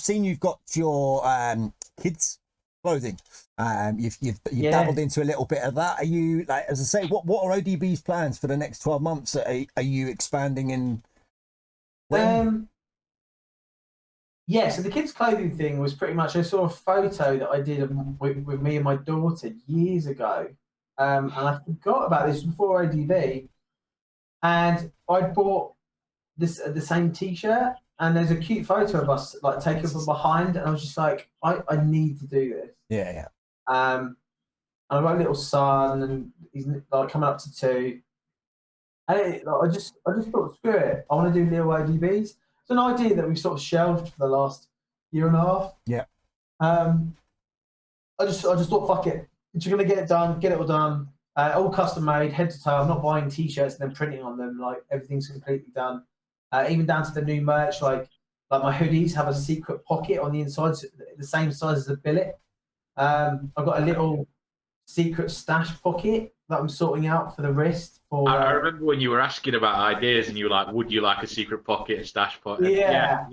seen you've got your kids clothing. You've dabbled into a little bit of that. Are you, like, as I say, what are ODB's plans for the next 12 months? Are you expanding in when? Yeah, so the kids' clothing thing was pretty much, I saw a photo that I did with me and my daughter years ago. And I forgot about this before ODB. And I bought the same T-shirt, and there's a cute photo of us like taken from behind, and I was just like, I need to do this. Yeah. And I've got a little son, and he's like coming up to 2. And I just thought, screw it, I want to do little ODBs. It's an idea that we've sort of shelved for the last year and a half. Yeah. I just thought, fuck it, if you're gonna get it done, get it all done. All custom made, head to toe. I'm not buying T-shirts and then printing on them. Like, everything's completely done. Even down to the new merch, like my hoodies have a secret pocket on the inside, so the same size as a billet. I've got a little secret stash pocket that I'm sorting out for the wrist. I remember when you were asking about ideas, and you were like, "Would you like a secret pocket, a stash pocket?" Yeah.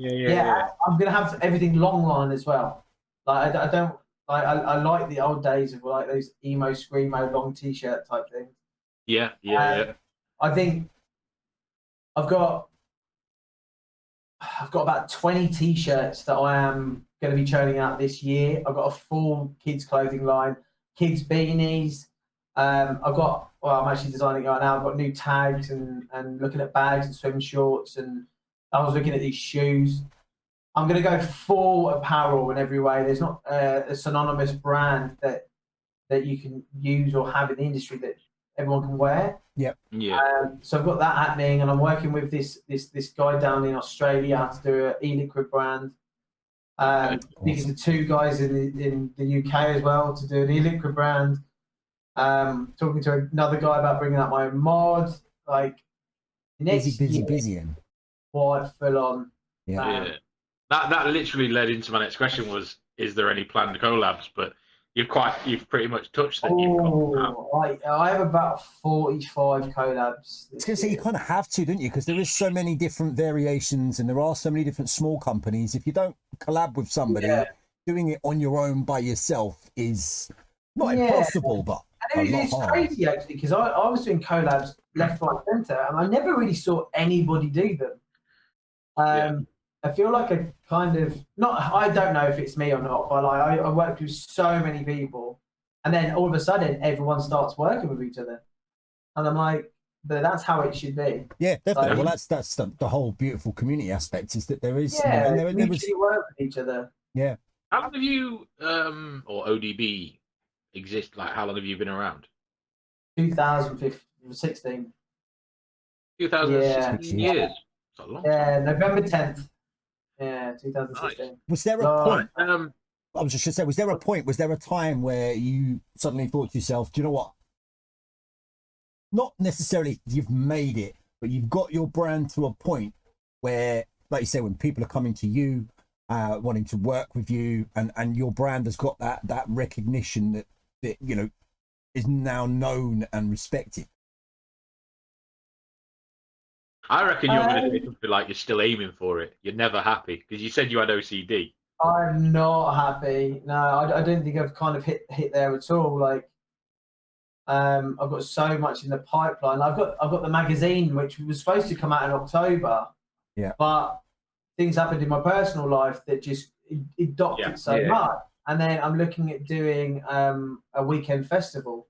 I'm gonna have everything long line as well. Like, I don't. I like the old days of like those emo screamo long T-shirt type things. Yeah. I think I've got about 20 T-shirts that I am going to be churning out this year. I've got a full kids clothing line, kids beanies. I'm actually designing it right now. I've got new tags and looking at bags and swim shorts, and I was looking at these shoes. I'm going to go full apparel in every way. There's not a synonymous brand that you can use or have in the industry that everyone can wear. Yep. Yeah. So I've got that happening, and I'm working with this guy down in Australia how to do an e-liquid brand. These are 2 guys in the UK as well to do an e-liquid brand. Talking to another guy about bringing out my own mod. Like, busy. Quite full on. Yeah. That literally led into my next question: was, is there any planned collabs? But you've pretty much touched that. I have about 45 collabs. I was going to say, you kind of have to, don't you? Because there is so many different variations, and there are so many different small companies. If you don't collab with somebody, doing it on your own by yourself is not impossible, but it's crazy actually, because I was doing collabs left, right, centre, and I never really saw anybody do them. I feel like a kind of I don't know if it's me or not, but like I worked with so many people, and then all of a sudden everyone starts working with each other, and I'm like, but that's how it should be. Yeah, definitely. Well, that's the whole beautiful community aspect, is that there is. There was work with each other. Yeah. How long have you or ODB exist? Like, how long have you been around? 2016. 2016 years. That's a long time. November 10th. Yeah, 2016. Nice. Was there a point? I was just going to say, was there a point? Was there a time where you suddenly thought to yourself, "Do you know what? Not necessarily you've made it, but you've got your brand to a point where, like you say, when people are coming to you, wanting to work with you, and your brand has got that recognition that you know is now known and respected." I reckon you're going to say something like you're still aiming for it. You're never happy, because you said you had OCD. I'm not happy. No, I don't think I've kind of hit there at all. Like, I've got so much in the pipeline. I've got the magazine, which was supposed to come out in October. Yeah. But things happened in my personal life that just it docked it so much. And then I'm looking at doing a weekend festival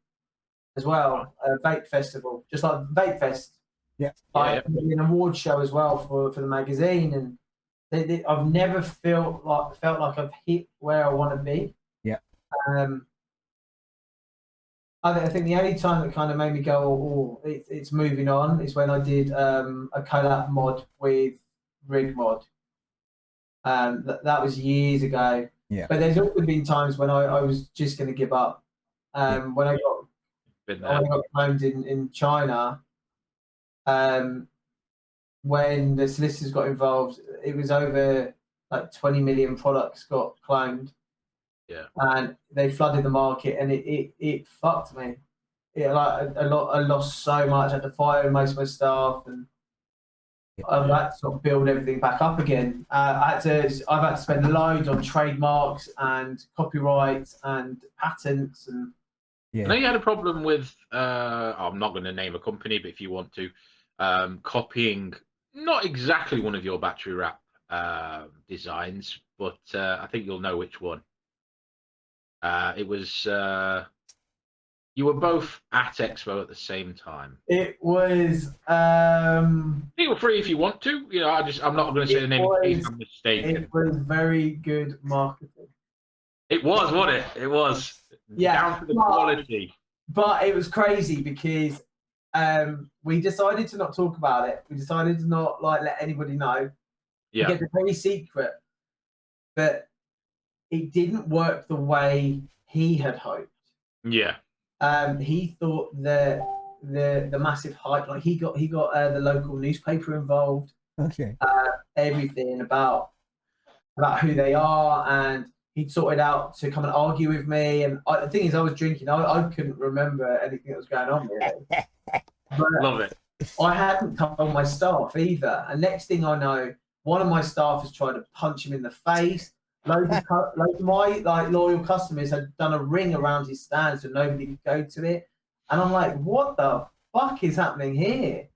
as well, a vape festival, just like Vape Fest. Yeah. An award show as well for the magazine, and I've never felt like I've hit where I want to be. Yeah. I think the only time that kind of made me go, it's moving on, is when I did a collab mod with Rig Mod. That was years ago. Yeah. But there's also been times when I was just going to give up. When I got cloned in China. When the solicitors got involved, it was over like 20 million products got cloned. Yeah. And they flooded the market, and it fucked me. I lost so much. I had to fire most of my staff, and I've had to sort of build everything back up again. I've had to spend loads on trademarks and copyrights and patents and. I know you had a problem with. I'm not going to name a company, but if you want to, copying not exactly one of your battery wrap designs, but I think you'll know which one. It was. You were both at Expo at the same time. It was. Feel free if you want to. You know, I'm not going to say the name in case I'm mistaken. It was very good marketing. It was, wasn't it? It was. Yeah, down to the quality. But it was crazy because we decided to not talk about it. We decided to not let anybody know. Yeah. Get it very secret. But it didn't work the way he had hoped. Yeah. He thought the massive hype, he got the local newspaper involved. Okay. Everything about who they are, and he'd sorted out to come and argue with me. And the thing is, I was drinking. I couldn't remember anything that was going on really. But love it. I hadn't told my staff either. And next thing I know, one of my staff has tried to punch him in the face. Loads of my loyal customers had done a ring around his stand so nobody could go to it. And I'm like, what the fuck is happening here?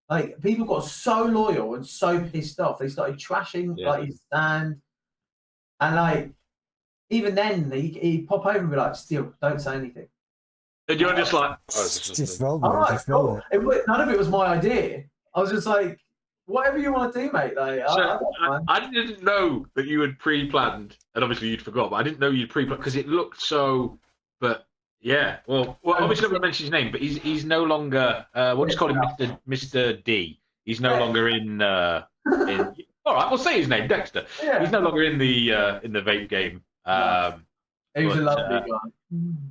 Like, people got so loyal and so pissed off. They started trashing his stand. And even then he'd pop over and be like, still, don't say anything. And you're just like, just roll with it. None of it was my idea. I was just like, whatever you want to do, mate. I didn't know that you had pre-planned, and obviously you'd forgot, but I didn't know you'd pre-planned because it looked so. But yeah, well, obviously I'm not going to mention his name, but he's no longer. We'll just call him Mr. D. He's no longer in. All right, we'll say his name, Dexter. Yeah. He's no longer in the vape game. He was a lovely guy.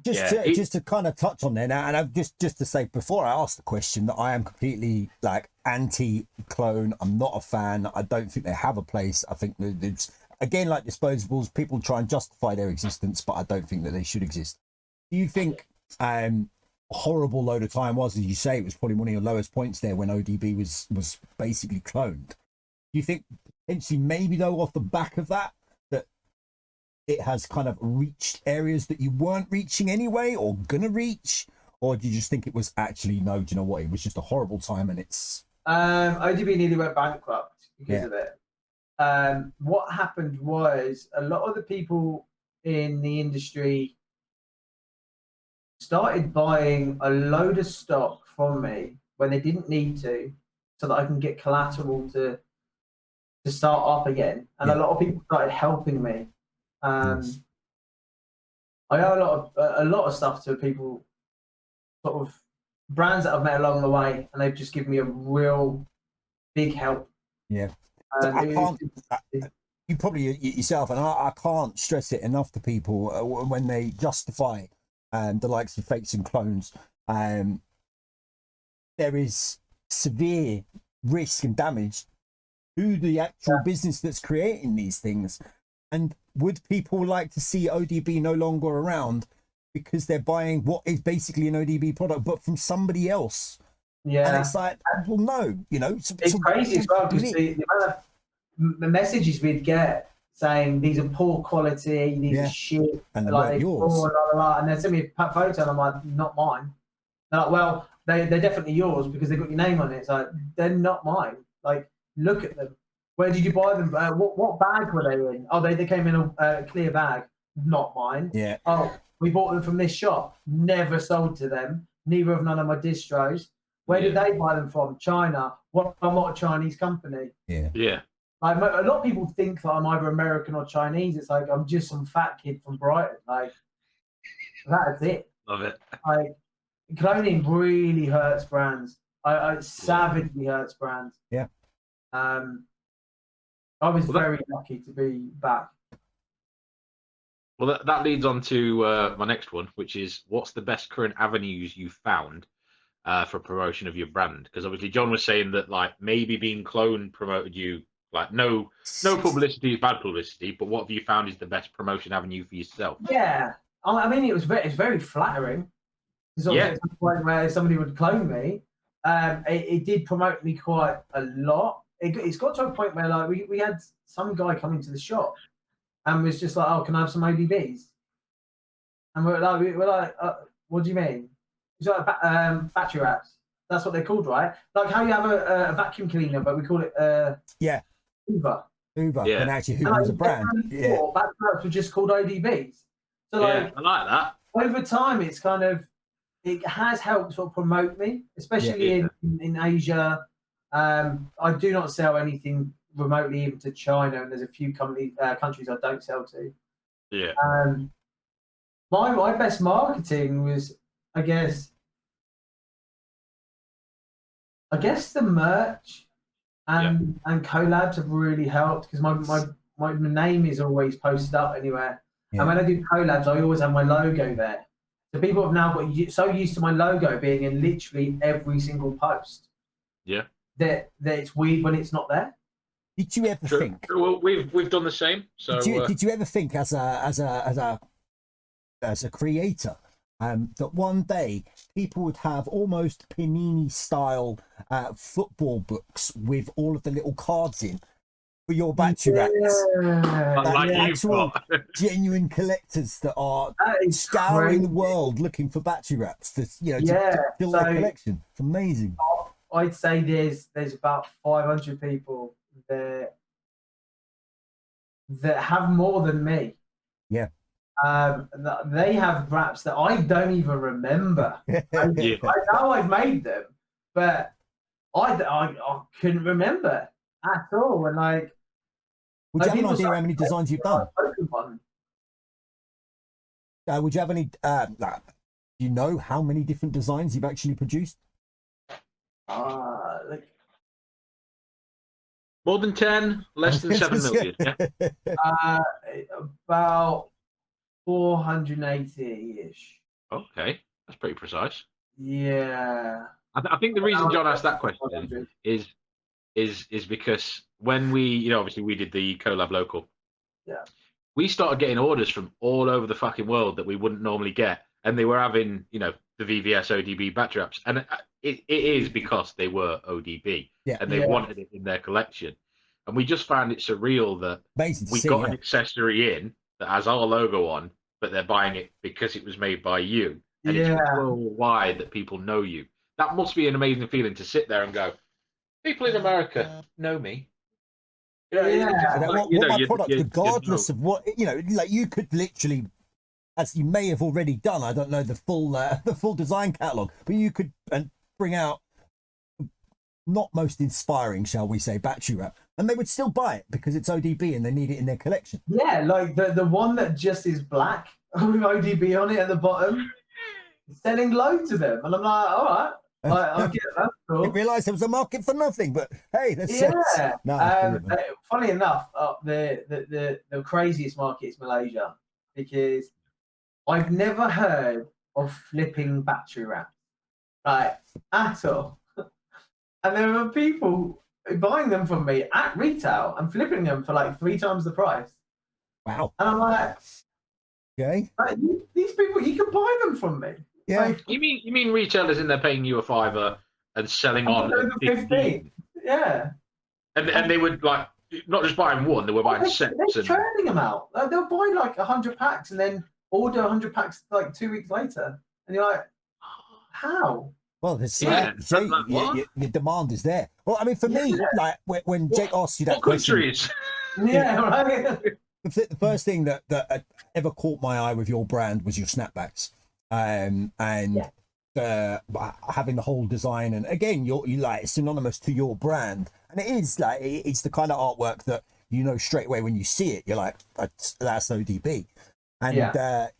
Just to kind of touch on there now, and just to say before I ask the question that I am completely anti-clone. I'm not a fan. I don't think they have a place. I think that it's again like disposables. People try and justify their existence, but I don't think that they should exist. Do you think a horrible load of time was, as you say, it was probably one of your lowest points there when ODB was basically cloned? Do you think potentially maybe though off the back of that it has kind of reached areas that you weren't reaching anyway or gonna reach, or do you just think it was actually no, do you know what, it was just a horrible time and it's ODB nearly went bankrupt because of it. What happened was a lot of the people in the industry started buying a load of stock from me when they didn't need to, so that I can get collateral to start up again. And a lot of people started helping me. I owe a lot of stuff to people, sort of brands that I've met along the way, and they've just given me a real big help. Yeah, you probably yourself, and I can't stress it enough to people when they justify the likes of fakes and clones. There is severe risk and damage to the actual business that's creating these things. And would people like to see ODB no longer around because they're buying what is basically an ODB product, but from somebody else? Yeah. And it's like, well, no, it's crazy as well, because the amount of messages we'd get saying these are poor quality, these are shit, and they're yours. And then send me a photo, and I'm like, not mine. They're like, well, they're definitely yours because they've got your name on it. It's like, they're not mine. Like, look at them. Where did you buy them? What bag were they in? Oh, they came in a clear bag. Not mine. Yeah. Oh, we bought them from this shop. Never sold to them. Neither of none of my distros. Where did they buy them from? China. I'm not a Chinese company. Yeah. Yeah. Like, a lot of people think that I'm either American or Chinese. It's like I'm just some fat kid from Brighton. Like, that's it. Love it. Like, cloning really hurts brands. I savagely hurts brands. Yeah. I was very lucky to be back. Well, that leads on to my next one, which is what's the best current avenues you found for promotion of your brand? Because obviously John was saying that maybe being cloned promoted you, no publicity is bad publicity, but what have you found is the best promotion avenue for yourself? Yeah, I mean it's very flattering. Where somebody would clone me, it did promote me quite a lot. it's got to a point where like we had some guy come into the shop and was just like, "Oh, can I have some ODBs?" And we're like, "What do you mean?" He's like, "Battery wraps. That's what they're called, right? Like how you have a vacuum cleaner, but we call it Hoover. Hoover. Yeah. And actually, Hoover's a brand. Yeah. Battery wraps were just called ODBs. So like, I like that. over time, it's kind of it has helped sort of promote me, especially in Asia. I do not sell anything remotely even to China, and there's a few countries I don't sell to. Yeah. My best marketing was, I guess the merch and collabs have really helped because my name is always posted up anywhere. Yeah. And when I do collabs, I always have my logo there. So people have now got so used to my logo being in literally every single post. Yeah. That it's weird when it's not there. Did you ever think? Well, we've done the same. So did you ever think as a creator that one day people would have almost panini style football books with all of the little cards in for your battery wraps? Like actual genuine collectors that are scouring the world looking for battery wraps to fill their collection. It's amazing. I'd say there's about 500 people that have more than me. Yeah. They have wraps that I don't even remember. I know I've made them, but I couldn't remember at all. And like, would you have an idea how many designs you've done? Would you have any? Do you know how many different designs you've actually produced? More than 10, less than 7 million. Yeah. About 480-ish. Okay, that's pretty precise. Yeah. I think the reason John asked that question is because when we, obviously we did the collab local. Yeah. We started getting orders from all over the fucking world that we wouldn't normally get, and they were having, the VVS ODB battery wraps, and it is because they were ODB, and they wanted it in their collection, and we just found it surreal that we got an accessory in that has our logo on, but they're buying it because it was made by you, and it's worldwide that people know you. That must be an amazing feeling to sit there and go, people in America know me. My product, regardless of what like you could literally, as you may have already done, I don't know the full design catalog, but you could bring out not most inspiring, shall we say, battery wrap, and they would still buy it because it's ODB and they need it in their collection. Yeah, like the one that just is black with ODB on it at the bottom, selling loads of them, and I'm like, all right. I get that. Cool. I didn't realise there was a market for nothing, but hey, that's funny enough, the craziest market is Malaysia because I've never heard of flipping battery wrap, at all. And there are people buying them from me at retail and flipping them for like 3 times the price. Wow! And I'm like, okay, these people, you can buy them from me. Yeah. Like, you mean retailers in there paying you a $5 and selling on at 15? Yeah. And they would like not just buying one, they were buying sets. They're churning them out. They'll buy like 100 packs and then order 100 packs like 2 weeks later. And you're like, how? Well, your demand is there. Well, I mean, for me, like when Jake asked you that question, right. The first thing that ever caught my eye with your brand was your snapbacks. Having the whole design, and again you like it's synonymous to your brand, and it is like it's the kind of artwork that straight away when you see it you're like that's ODB, and that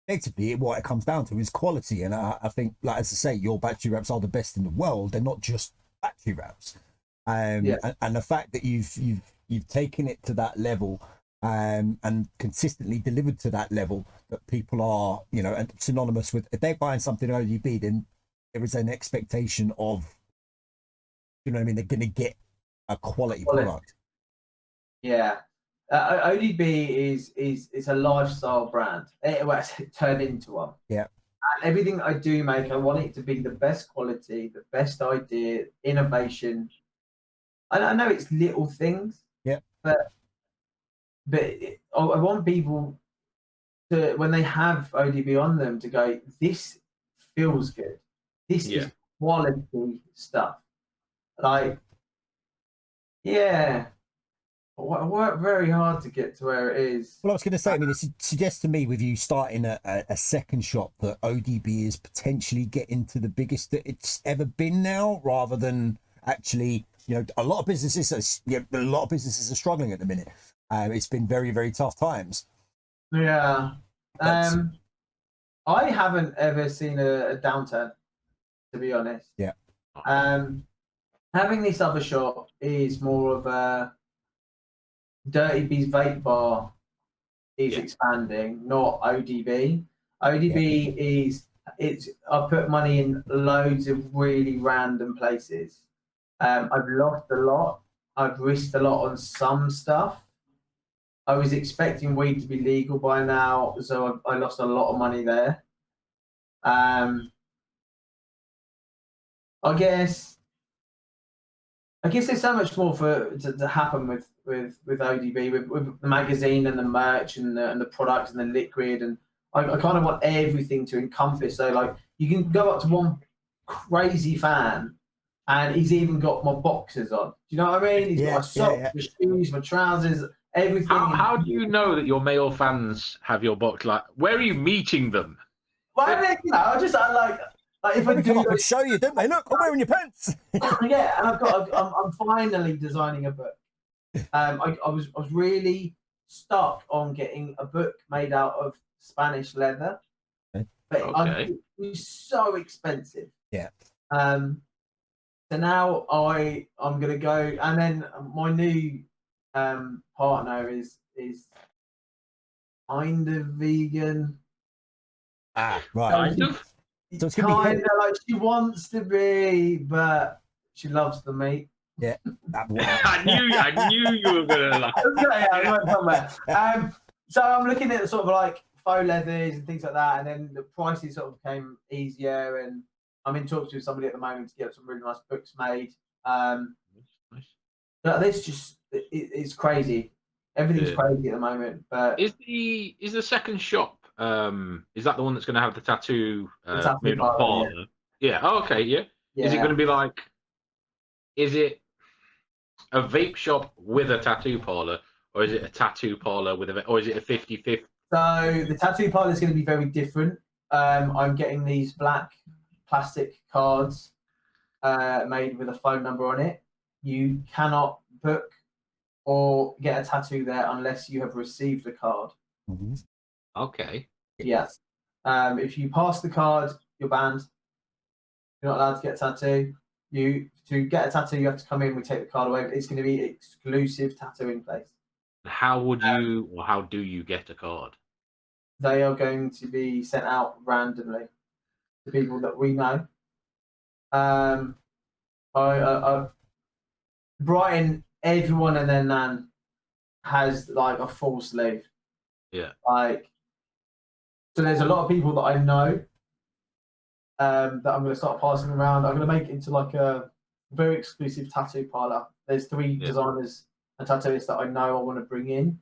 effectively what it comes down to is quality, and I think, like as I say, your battery wraps are the best in the world. They're not just battery wraps, and the fact that you've taken it to that level and consistently delivered to that level that people are, and synonymous with, if they're buying something ODB, then there is an expectation of, they're going to get a quality product. Yeah. ODB is a lifestyle brand. It's turned into one. Yeah. everything I do make, I want it to be the best quality, the best idea, innovation. I know it's little things, Yeah. but I want people to, when they have ODB on them, to go, this feels good. This is quality stuff. Like, yeah, I worked very hard to get to where it is. Well, I was going to say, I mean, it suggests to me with you starting a second shop that ODB is potentially getting to the biggest that it's ever been now, rather than actually, you know, a lot of businesses are struggling at the minute. It's been very, very tough times. Yeah. But, I haven't ever seen a downturn, to be honest. Yeah. Having this other shop is more of a Dirty Bees vape bar is expanding, not ODB. ODB is I put money in loads of really random places. I've lost a lot. I've risked a lot on some stuff. I was expecting weed to be legal by now, so I lost a lot of money there. I guess there's so much more to happen with ODB, with the magazine and the merch and the products and the liquid, and I kind of want everything to encompass. So like you can go up to one crazy fan, and he's even got my boxers on. Do you know what I mean? He's got my socks, my shoes, my trousers, everything. How do you know that your male fans have your box? Like, where are you meeting them? Well, I mean, you know, I like if I come do, up and show you, don't they? Look, I'm wearing your pants. yeah, and I'm finally designing a book. I was really stuck on getting a book made out of Spanish leather, but it was so expensive. Yeah. So now I'm gonna go, and then my new partner is kind of vegan. Ah, right. Kind of. So it's Kind of like she wants to be, but she loves the meat. Yeah. I knew you were gonna laugh. So I'm looking at sort of like faux leathers and things like that, and then the prices sort of became easier, and I'm in talks with somebody at the moment to get some really nice books made. But this just it's crazy. Everything's crazy at the moment. But is the second shop? Is that the one that's going to have the tattoo? Maybe not parlor. parlor. Yeah. Oh, okay. Yeah. Is it going to be like? Is it a vape shop with a tattoo parlor, or is it a tattoo parlor with or is it a 50-50? So the tattoo parlor is going to be very different. I'm getting these black plastic cards made with a phone number on it. You cannot book or get a tattoo there unless you have received a card. Mm-hmm. Okay. Yes. If you pass the card, you're banned. You're not allowed to get a tattoo. To get a tattoo, you have to come in. We take the card away. It's going to be exclusive tattooing place. How would you, or how do you get a card? They are going to be sent out randomly to people that we know. Brighton, everyone and their nan has like a full sleeve. Yeah. Like, so there's a lot of people that I know that I'm going to start passing around. I'm going to make it into like a very exclusive tattoo parlor. There's 3 designers and tattooists that I know I want to bring in.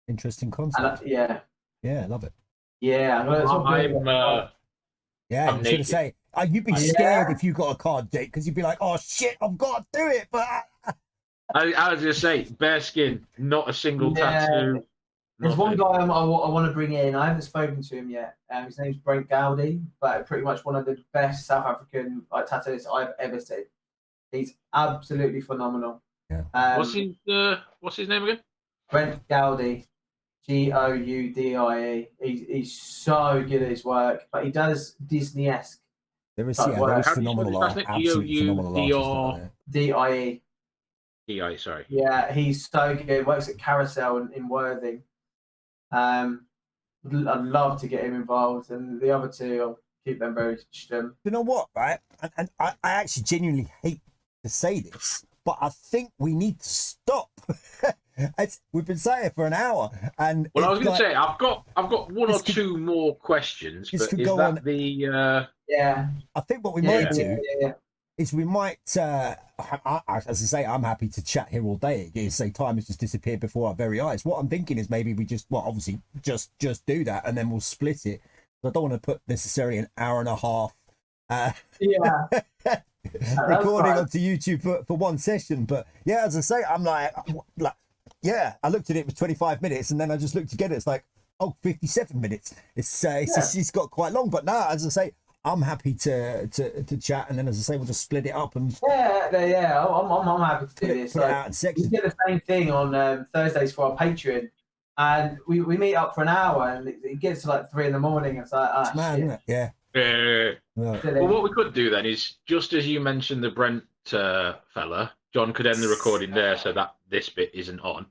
Interesting concept. Yeah, I love it. Yeah, I'm I was going to say, you'd be scared if you got a card, Jake, because you'd be like, "Oh shit, I've got to do it." But I was going to say, bare skin, not a single tattoo. There's one guy I want to bring in. I haven't spoken to him yet. His name's Brent Gowdy, but pretty much one of the best South African tattooists I've ever seen. He's absolutely phenomenal. Yeah. What's his name again? Brent Gowdy, Goudie. He's so good at his work, but he does Disney-esque. There is phenomenal art, absolutely phenomenal artists. DIE. DIE, sorry. Yeah, he's so good. Works at Carousel in Worthing. I'd love to get him involved, and the other 2, I'll keep them very stum. You know what, right? And I actually genuinely hate to say this, but I think we need to stop We've been saying for an hour, and Well, I was going like, to say I've got one or this could- two more questions, this but could is go that on. the? Yeah. I think what we Yeah, might do yeah. is we might, as I say, I'm happy to chat here all day. You say time has just disappeared before our very eyes. What I'm thinking is maybe we just, well, obviously just do that, and then we'll split it. I don't want to put necessarily an hour and a half Yeah. recording fine. onto YouTube for one session. But yeah, as I say, I'm like, yeah, I looked at it for 25 minutes, and then I just looked again. It's like, oh, 57 minutes. It's got quite long. But now, as I say, I'm happy to chat, and then as I say, we'll just split it up and Yeah. I'm happy to do this. put it out in We sections. did the same thing on Thursdays for our Patreon, and we meet up for an hour, and it gets to like 3 a.m. It's like, It's mad, isn't it? Yeah. Yeah. Right. Well, what we could do then is, just as you mentioned the Brent fella, John could end the recording there, so that this bit isn't on.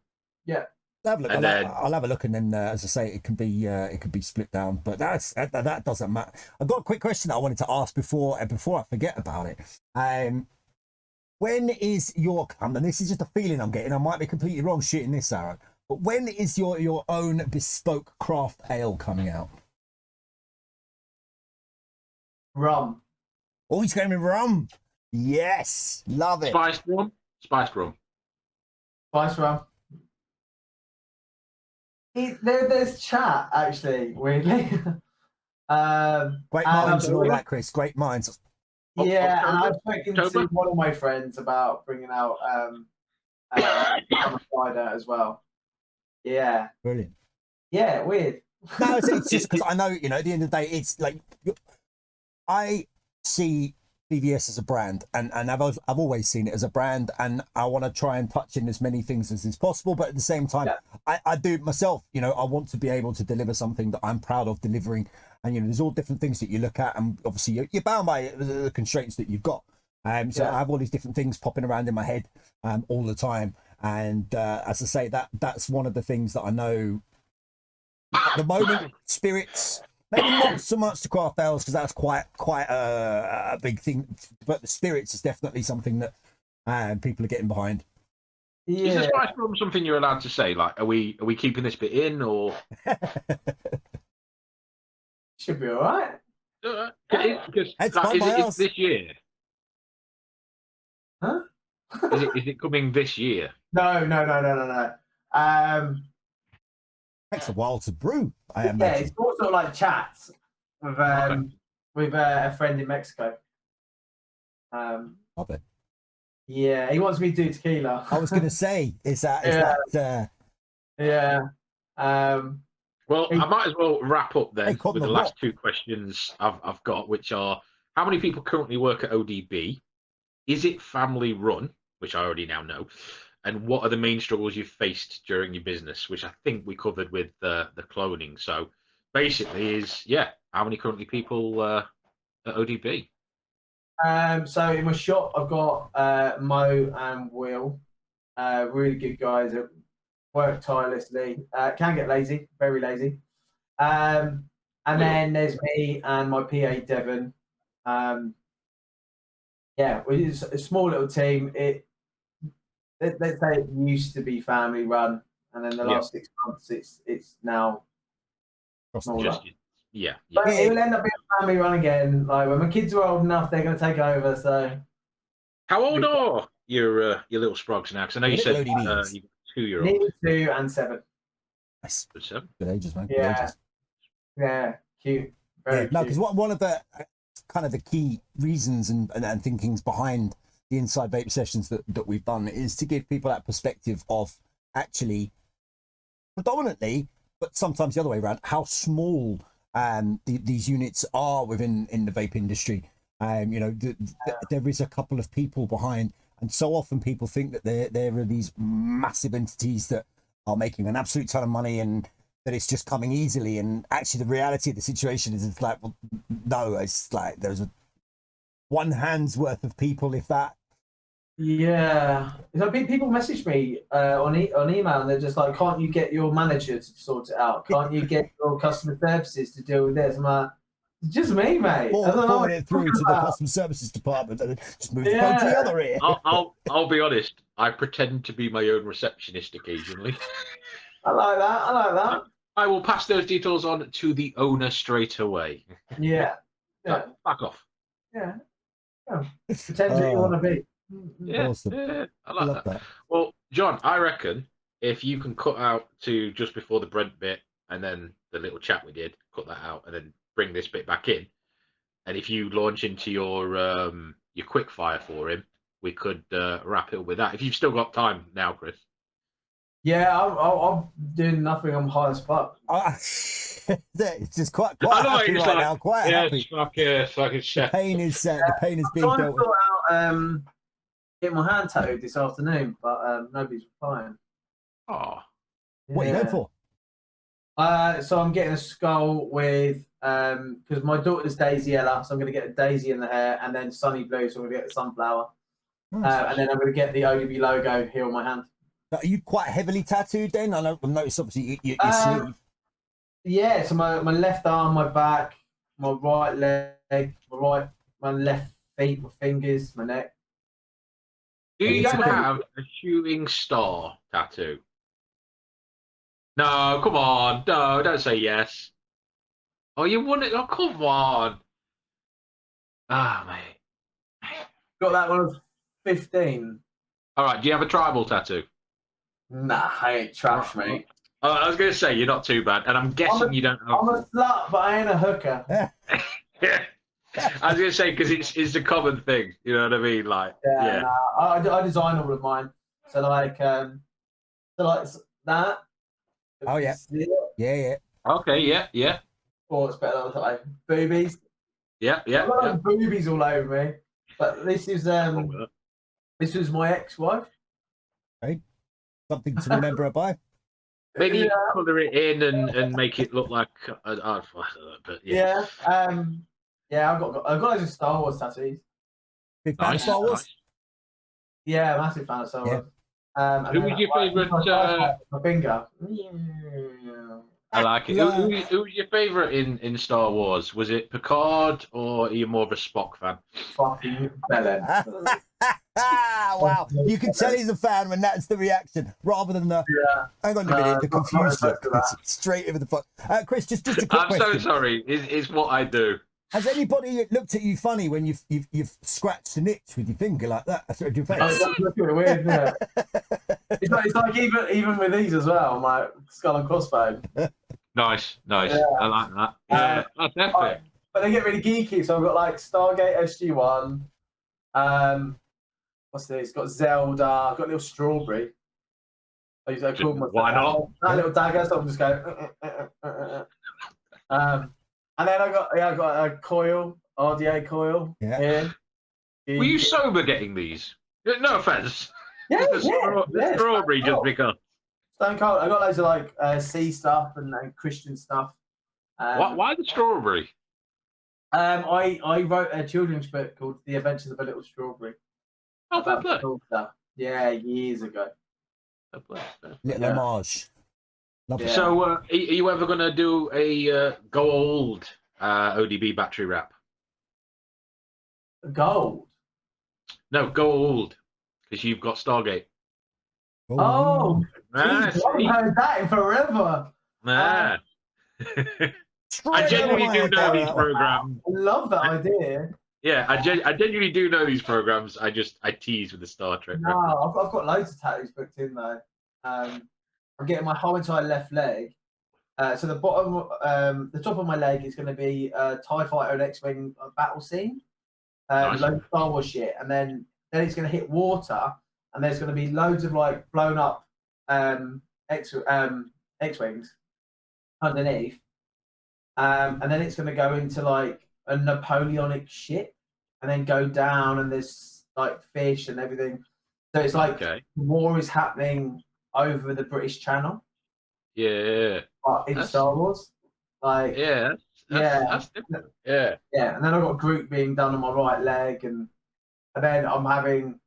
Yeah. I'll have a look. And then- I'll have a look, and then, as I say, it can be split down. But that doesn't matter. I've got a quick question that I wanted to ask before I forget about it. When is your? And this is just a feeling I'm getting. I might be completely wrong shooting this arrow, but when is your own bespoke craft ale coming out? Rum. Oh, he's going with rum. Yes, love it. Spiced rum. Spice rum. There's chat, actually, weirdly. Great and minds and all I've- that, Chris. Great minds. Yeah, and October? I've spoken to October? one of my friends about bringing out cider as well. Yeah. Brilliant. Yeah, weird. No, it's just because I know, at the end of the day, it's like I see BVS as a brand, and I've always seen it as a brand, and I want to try and touch in as many things as is possible, but at the same time, I do myself, I want to be able to deliver something that I'm proud of delivering, and there's all different things that you look at, and obviously you're bound by the constraints that you've got. I have all these different things popping around in my head all the time, and as I say, that's one of the things that I know at the moment. Spirits, maybe not so much the craft ales, because that's quite a big thing, but the spirits is definitely something that people are getting behind. Is the Yeah. spice rum something you're allowed to say? Like, are we keeping this bit in, or Should be all right. because It's like, fun by is us. this year? Huh? Is it coming this year? No. Takes a while to brew, I Yeah, imagine. it's more sort of like chats with a friend in Mexico. Love it. Yeah, he wants me to do tequila. I was going to say, is that Yeah. Well, I might as well wrap up then Hey, Cotton with the the last Rock. two questions I've got, which are: how many people currently work at ODB? Is it family run, which I already now know? And what are the main struggles you've faced during your business, which I think we covered with the cloning. So basically, how many currently people at ODB? So in my shop, I've got Mo and Will, really good guys that work tirelessly. Can get lazy, very lazy. And then there's me and my PA Devon. It's a small little team. Let's say it used to be family run, and then the last 6 months it's now smaller. Yeah. But it will end up being a family run again. Like when my kids are old enough, they're going to take over. So How old are your little sprogs now? Because I know you said Little ODBs. you've got 2-year-old. nearly 2 and 7. Nice. Good 7. Good ages, man. Good Yeah. ages. Yeah, cute. Very No, cute. because one of the kind of the key reasons and thinkings behind the Inside Vape sessions that we've done is to give people that perspective of actually predominantly, but sometimes the other way around, how small these units are within the vape industry. There is a couple of people behind, and so often people think that there are these massive entities that are making an absolute ton of money and that it's just coming easily. And actually the reality of the situation is it's like, well, no, it's like there's one hand's worth of people, if that. Yeah, so people message me on email, and they're just like, "Can't you get your manager to sort it out? Can't you get your customer services to deal with this?" I'm like, It's just me, mate. Forward it through to the customer services department and then just move the phone to the other ear. I'll be honest. I pretend to be my own receptionist occasionally. I like that. I like that. I will pass those details on to the owner straight away. Yeah. Yeah. Back off. Yeah. Pretend that you want to be. Yeah, Awesome. yeah, I I like love that. that. Well, John, I reckon if you can cut out to just before the Brent bit and then the little chat we did, cut that out and then bring this bit back in, and if you launch into your quick fire for him, we could wrap it up with that. If you've still got time now, Chris. Yeah, I'm doing nothing. I'm high as fuck. It's just quite happy right now. Quite happy. Fucking shit. The pain is being I'm trying to dealt with. sort out get my hand tattooed this afternoon, but nobody's replying. Oh, What are you going for? So I'm getting a skull with because my daughter's Daisy Ella, so I'm going to get a daisy in the hair, and then Sunny Blue, so I'm going to get the sunflower, Nice. and then I'm going to get the ODB logo here on my hand. Are you quite heavily tattooed then? I noticed obviously your sleeve. Yeah, so my left arm, my back, my right leg, my left feet, my fingers, my neck. do you have a shooting star tattoo? No, come on. No, don't say yes. Oh, you want it? Oh, come on. Ah, mate. Got that when I was 15. All right, do you have a tribal tattoo? Nah, I ain't trash, mate. Oh, I was going to say, you're not too bad. And I'm guessing you don't have... I'm a slut, but I ain't a hooker. Yeah. I was going to say, because it's a common thing. You know what I mean? Like, yeah. Nah, I design all of mine. So like that. Oh, yeah. Yeah. Okay, yeah. Or it's better like boobies. Yeah. I've got like boobies all over me. But this is this was my ex-wife. Right. Something to remember her by. Maybe you colour it in and make it look like but yeah. I've got loads of Star Wars tattoos. Big fan of Star Wars? Nice. Yeah, massive fan of Star Wars. Who was your favourite? My finger. I like it. Who was your favourite in Star Wars? Was it Picard or are you more of a Spock fan? Fucking Belen. Wow, you can tell he's a fan when that's the reaction, rather than the hang on a minute, the confused look. Straight over the fuck. Chris, just a quick question. I'm so sorry. It's what I do. Has anybody looked at you funny when you've scratched an itch with your finger like that through your face? That's looking weird, isn't it? It's like even with these as well, I'm like skull and crossbones. Nice. Yeah. I like that. Yeah, that's epic. But they get really geeky, so I've got like Stargate SG-1. What's this? Got Zelda. I've got a little strawberry. I use that called Why not? That little dagger, so I'm just going. And then I got a coil, RDA coil. Yeah. Here. Were you sober getting these? No offense. Yeah, the strawberry just because. Stone cold. I got loads of like sea stuff and Christian stuff. Why the strawberry? I wrote a children's book called The Adventures of a Little Strawberry. Oh, fair play. Yeah, years ago. Little homage. Love it. So, are you ever going to do a gold ODB battery wrap? Gold? No, gold, because you've got Stargate. Oh, Nah, geez, I haven't heard that in forever. Nah. I genuinely do know these programs. I love that idea. Yeah, I genuinely do know these programs. I tease with the Star Trek. No, I've got loads of tattoos booked in though. I'm getting my whole entire left leg. So the bottom, the top of my leg is going to be TIE Fighter and X-Wing battle scene. Nice. Loads of Star Wars shit, and then it's going to hit water, and there's going to be loads of like blown up X-Wings underneath. And then it's going to go into like a Napoleonic ship and then go down and there's like fish and everything. So it's like war is happening over the British Channel. Yeah. In Star Wars. Like that's different. Yeah. Yeah. And then I've got Groot being done on my right leg and then I'm having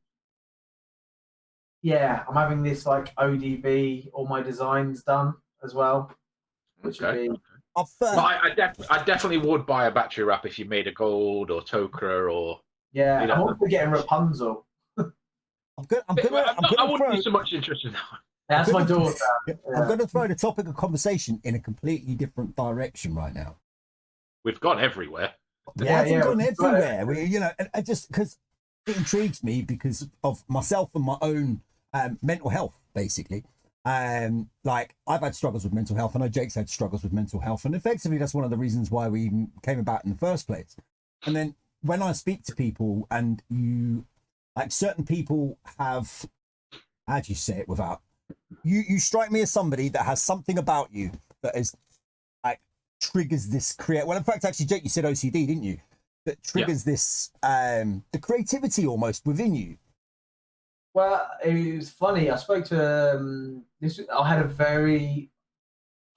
this like ODB, all my designs done as well. Which would be But I definitely would buy a battery wrap if you made a gold or Tokra or. Yeah, You know, I'm also getting Rapunzel. I'm gonna I wouldn't throw. be so much interested in that one. That's my daughter. Yeah, Yeah. I'm gonna throw the topic of conversation in a completely different direction right now. We've gone everywhere. We Yeah, haven't yeah, gone we've got everywhere. You know, and I just because it intrigues me because of myself and my own mental health, basically. Like I've had struggles with mental health. I know Jake's had struggles with mental health, and effectively that's one of the reasons why we even came about in the first place. And then when I speak to people, and like certain people have, how do you say it without you strike me as somebody that has something about you that is like triggers this well, in fact, actually, Jake, you said OCD, didn't you? That triggers this the creativity almost within you. Well, it was funny. I spoke to I had a very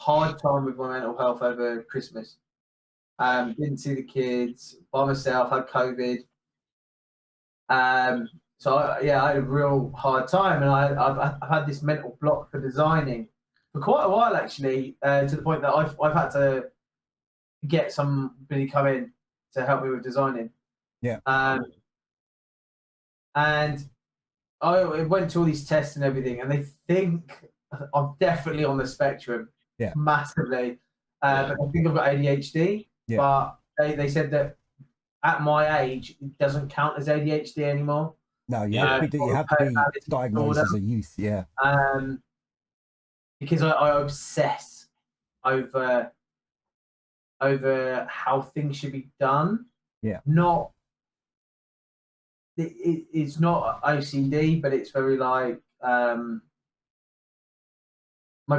hard time with my mental health over Christmas. Didn't see the kids by myself. Had COVID. So I had a real hard time, and I've had this mental block for designing for quite a while, actually, to the point that I've had to get somebody come in to help me with designing. Yeah. And I went to all these tests and everything, and they think I'm definitely on the spectrum, massively. But I think I've got ADHD. Yeah. But they said that at my age, it doesn't count as ADHD anymore. No, you have to be diagnosed as a youth. Yeah. Because I obsess over how things should be done. Yeah. It's not OCD, but it's very like my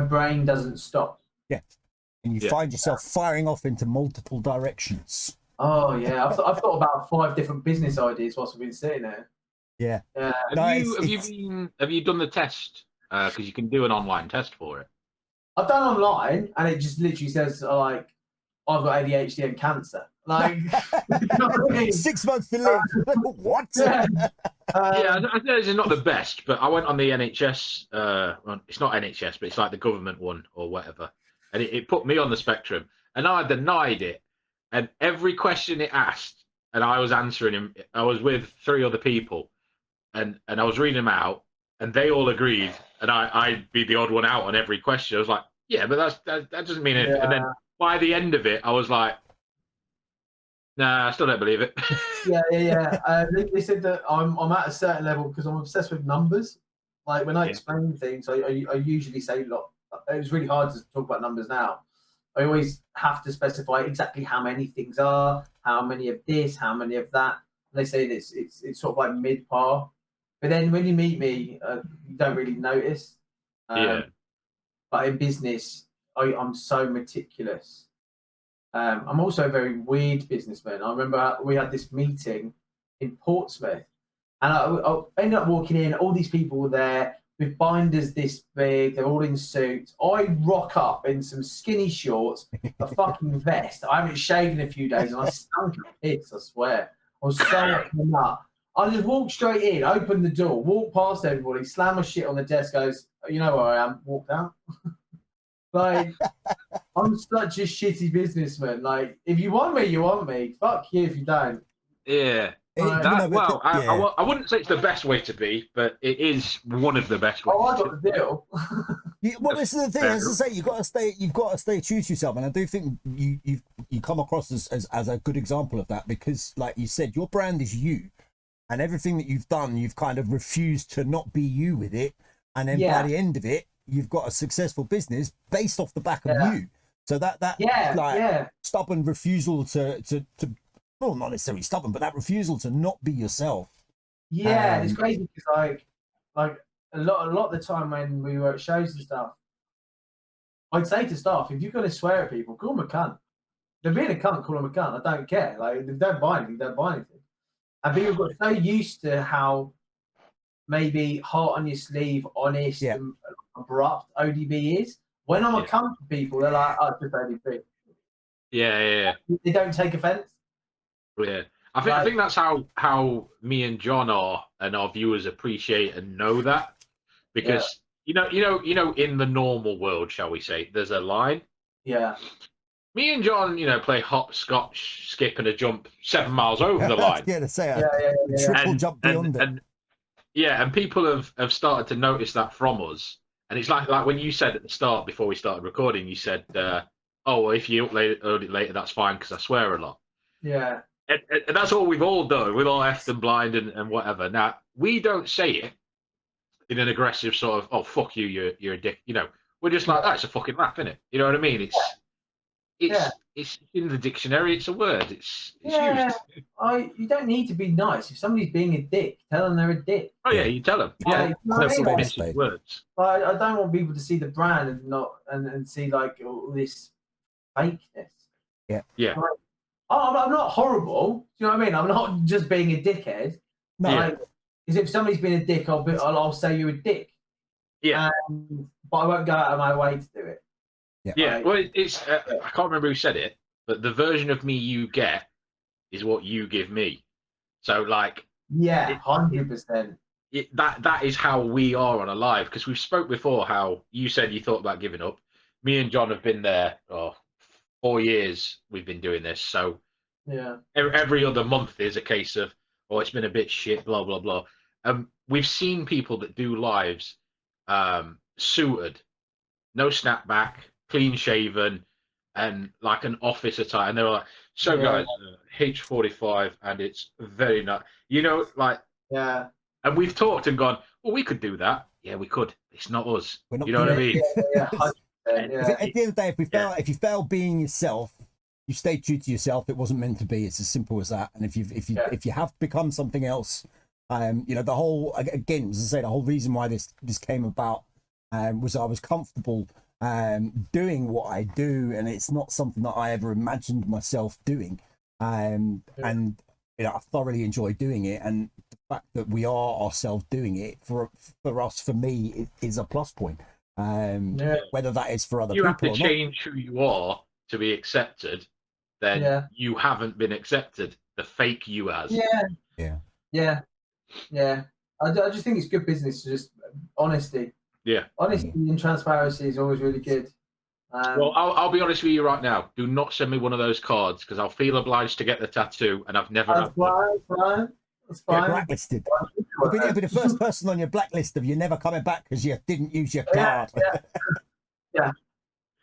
brain doesn't stop. Yeah. And you find yourself firing off into multiple directions. Oh yeah, I've thought about 5 different business ideas whilst we've been sitting there. Yeah. Have you done the test? Because you can do an online test for it. I've done online, and it just literally says like I've got ADHD and cancer. Like, you know what I mean? 6 months to live. What? Yeah, I know it's not the best, but I went on the NHS. Well, it's not NHS, but it's like the government one or whatever, and it put me on the spectrum, and I denied it. And every question it asked, and I was answering him. I was with 3 other people, and I was reading them out, and they all agreed, and I'd be the odd one out on every question. I was like, yeah, but that doesn't mean anything. And then by the end of it, I was like, nah, I still don't believe it. Yeah. They said that I'm at a certain level because I'm obsessed with numbers. Like when I explain things, I usually say, look, it's really hard to talk about numbers now. I always have to specify exactly how many things are, how many of this, how many of that. And they say it's sort of like mid par. But then when you meet me, you don't really notice. But in business, I'm so meticulous. I'm also a very weird businessman. I remember we had this meeting in Portsmouth, and I ended up walking in. All these people were there with binders this big. They're all in suits. I rock up in some skinny shorts, a fucking vest. I haven't shaved in a few days, and I stunk of piss, I swear. I was so up in that. I just walked straight in, opened the door, walked past everybody, slammed my shit on the desk, goes, you know where I am, walked out. Like, I'm such a shitty businessman. Like, if you want me, you want me. Fuck you if you don't. Yeah. I wouldn't say it's the best way to be, but it is one of the best ways. Oh, I got the deal. Well, this is the thing. As I say, you've got to stay true to yourself, and I do think you come across as a good example of that because, like you said, your brand is you, and everything that you've done, you've kind of refused to not be you with it, and then by the end of it, you've got a successful business based off the back of you. So that stubborn refusal to well, not necessarily stubborn, but that refusal to not be yourself. Yeah, it's crazy because like a lot of the time when we were at shows and stuff, I'd say to staff, if you're going to swear at people, call them a cunt. They're being a cunt, call them a cunt. I don't care. Like, if they don't buy anything, don't buy anything. And people got so used to how maybe heart on your sleeve, honest, and abrupt ODB is. When I'm a cunt to people, they're like, oh, it's just ODB. Yeah. They don't take offence. Yeah. I think that's how me and John are, and our viewers appreciate and know that, because you know, in the normal world, shall we say, there's a line. Yeah. me and John, play hop, scotch, skip, and a jump 7 miles over the line. Yeah, to say Yeah. triple jump beyond it. And people have started to notice that from us. And it's like when you said at the start, before we started recording, you said, "Oh, well, if you upload it later, that's fine because I swear a lot." Yeah. And that's all we've all done. We've all effed and blind and whatever. Now we don't say it in an aggressive sort of, "Oh, fuck you, you're a dick." We're just like, "That's a fucking laugh, isn't it?" You know what I mean? It's in the dictionary. It's a word. It's used. You don't need to be nice. If somebody's being a dick, tell them they're a dick. Oh yeah, you tell them. Yeah, Yeah, that's no honestly. words. But I don't want people to see the brand and not and see like all this fakeness. Yeah. Yeah. Like, I'm not horrible. Do you know what I mean? I'm not just being a dickhead. No. Like, because if somebody's been a dick, I'll say you're a dick. Yeah. But I won't go out of my way to do it. Yeah. Well, it's I can't remember who said it, but the version of me you get is what you give me. So like. Yeah, 100%. That is how we are on a live, because we've spoke before how you said you thought about giving up. Me and John have been there 4 years we've been doing this, so yeah, every other month is a case of, oh, it's been a bit shit, blah blah blah. We've seen people that do lives suited, no snapback, clean shaven, and like an office attire, and they're like, so guys, H45 and it's very nice, like. Yeah. And we've talked and gone, well, we could do that. Yeah, we could. It's not us. We're not You know what I mean? Yeah. At the end of the day, if you fail being yourself, you stay true to yourself. It wasn't meant to be. It's as simple as that. And if you have become something else, the whole, again, as I say, the whole reason why this came about was I was comfortable doing what I do, and it's not something that I ever imagined myself doing. And I thoroughly enjoy doing it, and the fact that we are ourselves doing it for me is a plus point. Whether that is for other people, you have to or change who you are to be accepted. Then you haven't been accepted. The fake you has. Yeah. I just think it's good business to just honesty. Yeah. Honesty and transparency is always really good. Well, I'll be honest with you right now. Do not send me one of those cards because I'll feel obliged to get the tattoo, and I've never. That's fine. That's fine. You're blacklisted. You'll be the first person on your blacklist of you never coming back because you didn't use your card. Yeah.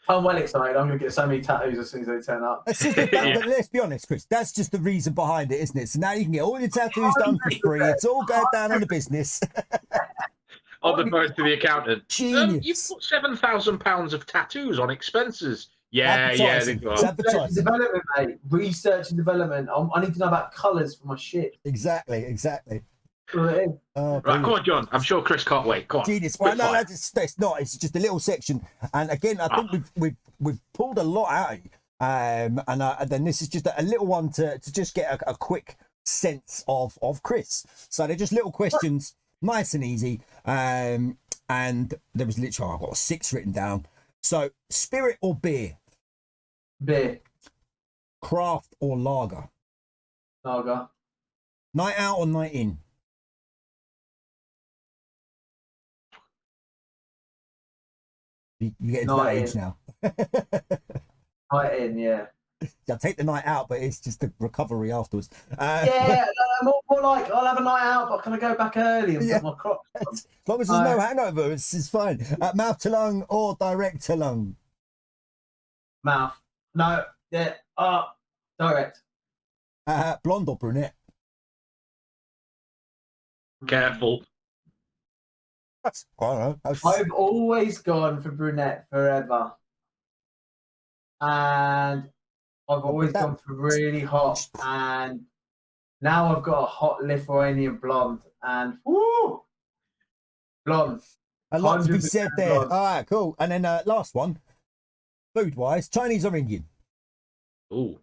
I'm well excited. I'm going to get so many tattoos as soon as they turn up. Let's be honest, Chris. That's just the reason behind it, isn't it? So now you can get all your tattoos done for free. It's all going down on the business. On the phone to the accountant. Genius. You've put £7,000 of tattoos on expenses. Advertising. Yeah. It's advertising. Development, mate. Research and development. I need to know about colours for my shit. Exactly. Right, come on, John. I'm sure Chris can't wait. Come on. Genius. Well, no, it's not. It's just a little section. And again, I think we've pulled a lot out of you. And then this is just a little one to just get a quick sense of Chris. So they're just little questions, nice and easy. And there was literally, I've got 6 written down. So, spirit or beer? Beer. Craft or lager? Lager. Night out or night in? You get into that age now. Night in, yeah. I'll take the night out, but it's just the recovery afterwards. More like I'll have a night out, but can I go back early and put my crocs on? As long as there's no hangover, it's fine. Mouth to lung or direct to lung? Mouth. No. Yeah. Direct. Blonde or brunette? Careful. I don't know. I've always gone for brunette forever. And I've always gone for really hot. And now I've got a hot Lithuanian blonde. And woo! Blonde. A lot to be said there. Blonde. All right, cool. And then last one. Food-wise, Chinese or Indian? Ooh.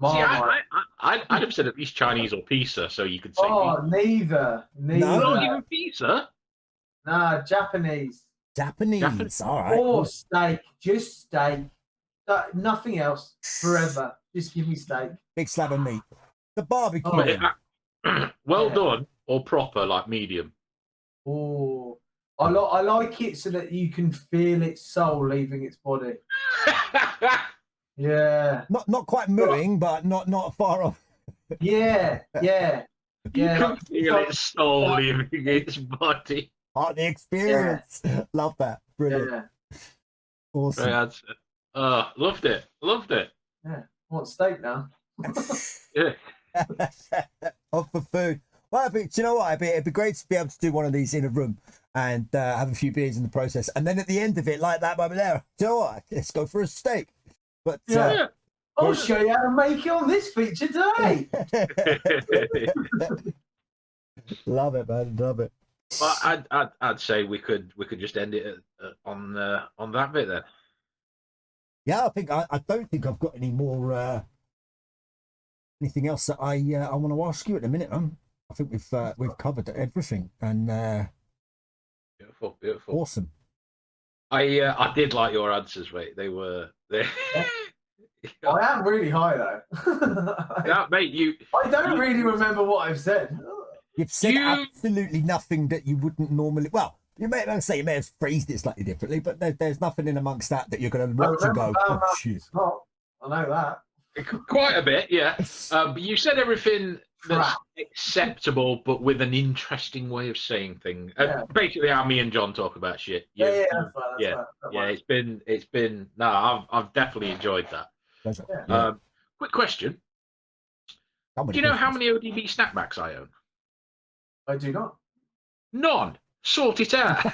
I'd have said at least Chinese or pizza, so you could say. Neither. Not even pizza. Nah, Japanese. Japanese. All right. Or steak. Just steak. Nothing else. Forever. Just give me steak. Big slab of meat. The barbecue. Well done or proper, like medium. Oh, I like it so that you can feel its soul leaving its body. Yeah. Not quite mooing, but not far off. Yeah. You can feel its soul leaving its body. Part of the experience. Love that. Brilliant. Yeah. Awesome. Right, loved it. Loved it. Yeah. Want steak now? Yeah. Off for food. Well, do you know what? It'd be great to be able to do one of these in a room and have a few beers in the process, and then at the end of it, like that moment there, do you know what? Let's go for a steak. But Yeah. I'll show you how to make it on this feature today. Love it, man. Love it. Well, I'd say we could just end it on that bit then. Yeah, I don't think I've got any more anything else that I want to ask you at the minute. I think we've covered everything, and Beautiful. awesome. I did like your answers, mate. They I am really high though. yeah, mate. I don't really remember what I've said. You've said absolutely nothing that you wouldn't normally. Well, you may have phrased it slightly differently, but there's nothing in amongst that you're going to watch and go, oh shit. I know that. Quite a bit, yeah. But you said everything that's acceptable, but with an interesting way of saying things. Basically, how me and John talk about shit. That's It's been. No, I've definitely enjoyed that. Quick question: do you know how many ODB snapbacks I own? I do not. None. Sort it out.